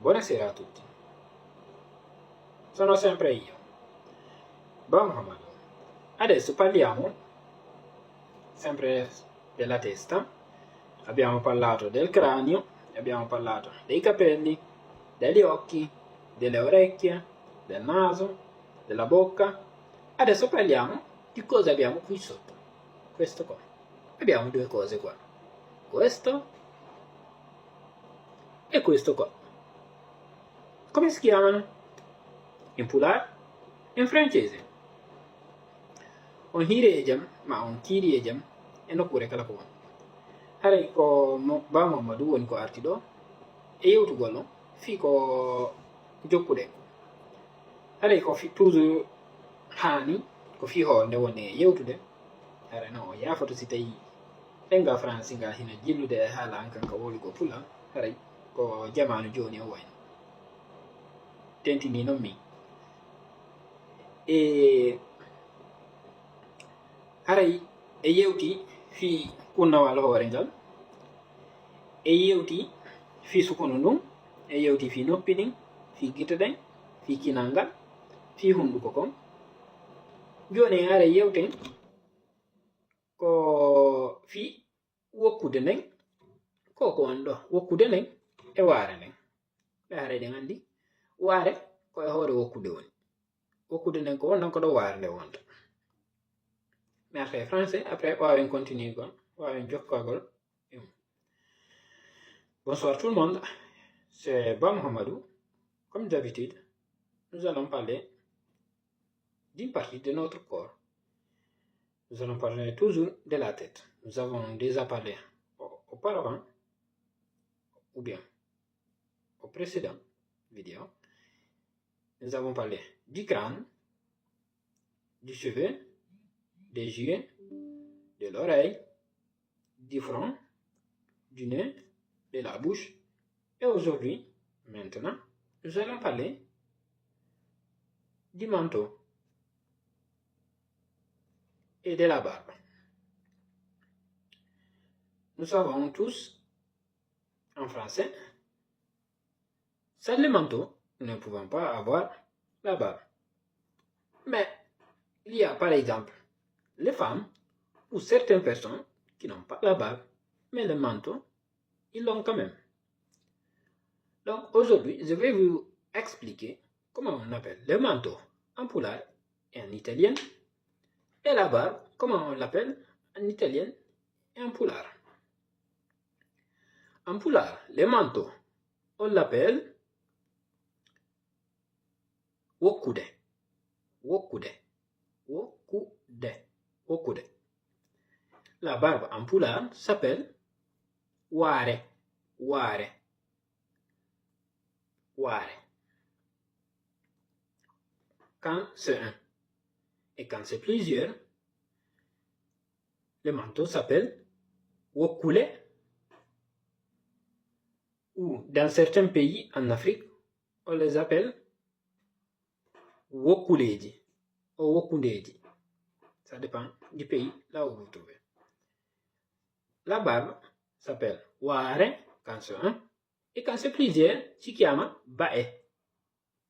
Buonasera a tutti. Sono sempre io, Muhammad. Adesso parliamo sempre della testa. Abbiamo parlato del cranio, abbiamo parlato dei capelli, degli occhi, delle orecchie, del naso, della bocca. Adesso parliamo di cosa abbiamo qui sotto. Questo qua. Abbiamo due cose qua. Questo e questo qua. Come si chiamano? In pulaar? In francese. On hireejam ma on kiiriejam e nokkure kala ko woni. Haray ko Ba Mamadou woni ko arti ɗo e yewtugol ɗo fii ko jokkude. Haray ko toujours haani ko fii hoore woni e yewtude. Haray no o yaafoto si tawi ɗemgal français ngal hina jillude e haala an kan ka woli ko pula. Haray ko jamanu joni o wayno tentini noon min haray e yewti fii kunnawal hoore ngal e yewti fii sukunu ndun e yewti fii noppi ɗin fii gite ɗen fii kinal ngal fii hunduko kon joni en ara yewten ko fii wokkude nden ko on ɗo wokkude nden e waare nden ɓe haray ɗen andi waare ko e hoore wokkude woni wokkude nden ko wonnon ko ɗo waare nde wonta. Mais après français, après on continue quoi. On jokkagol. Bonsoir tout le monde, c'est Ba Mohamedou. Comme d'habitude, nous allons parler d'une partie de notre corps. Nous allons parler toujours de la tête. Nous avons déjà parlé auparavant, ou bien au précédent vidéo. Nous avons parlé du crâne, du cheveu, des yeux, de l'oreille, du front, du nez, de la bouche. Et aujourd'hui, maintenant, nous allons parler du menton et de la barbe. Nous savons tous, en français, sans le menton, nous ne pouvons pas avoir la barbe. Mais il y a par exemple les femmes ou certaines personnes qui n'ont pas la barbe, mais le menton, ils l'ont quand même. Donc aujourd'hui, je vais vous expliquer comment on appelle le manteau en pulaar et en italien, et la barbe, comment on l'appelle en italien et en pulaar. En pulaar, le manteau, on l'appelle wokkude, wokkude, wokkude, wokkude. La barbe en pulaar s'appelle waare, waare, waare. Quand c'est un et quand c'est plusieurs, le manteau s'appelle wokkule, ou dans certains pays en Afrique, on les appelle wokkuleji ou wokkundeji. Ça dépend du pays là où vous vous trouvez. La barbe s'appelle waare quand c'est un, et quand c'est plusieurs, si chiama bae.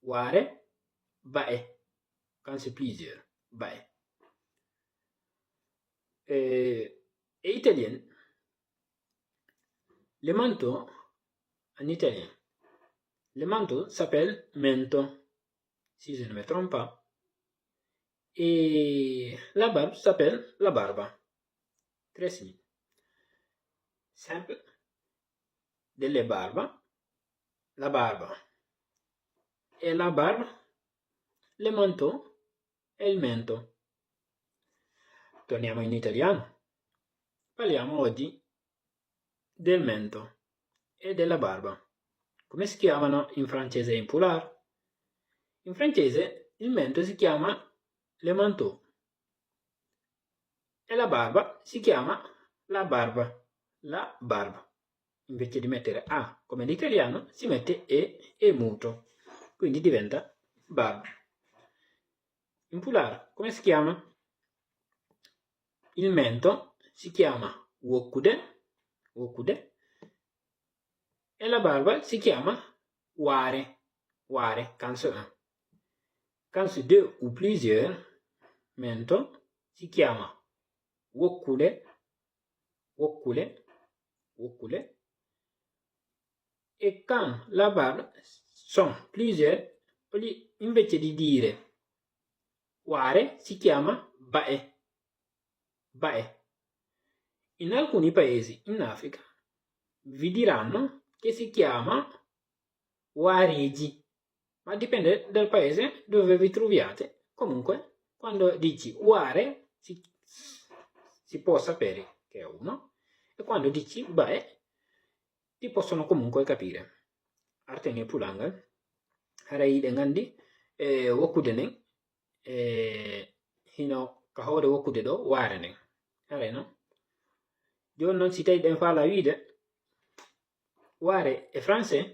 Waare, bae. Quand c'est plusieurs, bae. Et italien, le manteau en italien, le manteau s'appelle mento, si je ne me trompe pas. Et la barbe s'appelle la barba. Très simple. Simple. Delle barba, la barba. E la barba, le manteau e il mento. Torniamo in italiano. Parliamo oggi del mento e della barba. Come si chiamano in francese e in pulaar? In francese il mento si chiama le manteau e la barba si chiama la barba. La barba. Invece di mettere A come l'italiano si mette E muto, quindi diventa barba. In pulaar come si chiama? Il mento si chiama wokkude, wokkude, e la barba si chiama waare, kanso 1. Kanso 2 ou plusieurs mento si chiama wokkule. E quand la barba sono plusieurs, invece di dire waare si chiama bae. In alcuni paesi in Africa vi diranno che si chiama wareji, ma dipende dal paese dove vi troviate. Comunque, quando dici ware si può sapere che è uno, e quando dici bae ti possono comunque capire. Artenge pulanga harayiɗe gandi wokkude nden hino ka hoore wokkude ɗo waare nden hareno. Joni noon si tawi ɗen faala wiide waare e français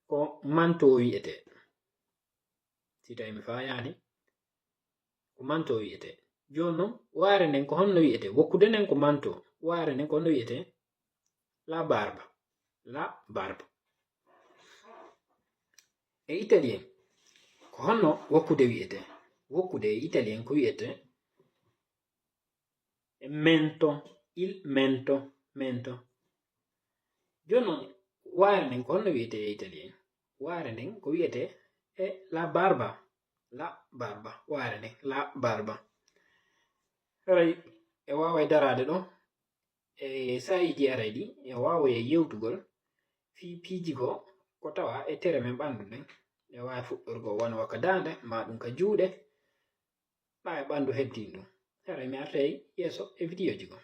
ko manto wiyete. Si tawi mi fayani ko manto wiyete. Joni noon waare nden ko honno wiyete? Wokkude nden ko manto, waare nden ko honno wiyete? La barba. E italien ko honno wokkude wiyete? Wokkude e italien ko wiyete mento, il mento. Joni noon waare nden ko honno wiyete e italien? Waare nden ko wiyete e la barba, waare nden la barba. Haray e waaway darade ɗo e sayiji arayɗi e waaway e yewtugol fi piijigo ko tawa e tere men ɓandu nden. E waawi fuɗɗorgo wona waka dande ma ɗum ka juuɗe ma e ɓandu heddin ɗum. Haray mi artay yeeso e vidéo ji go.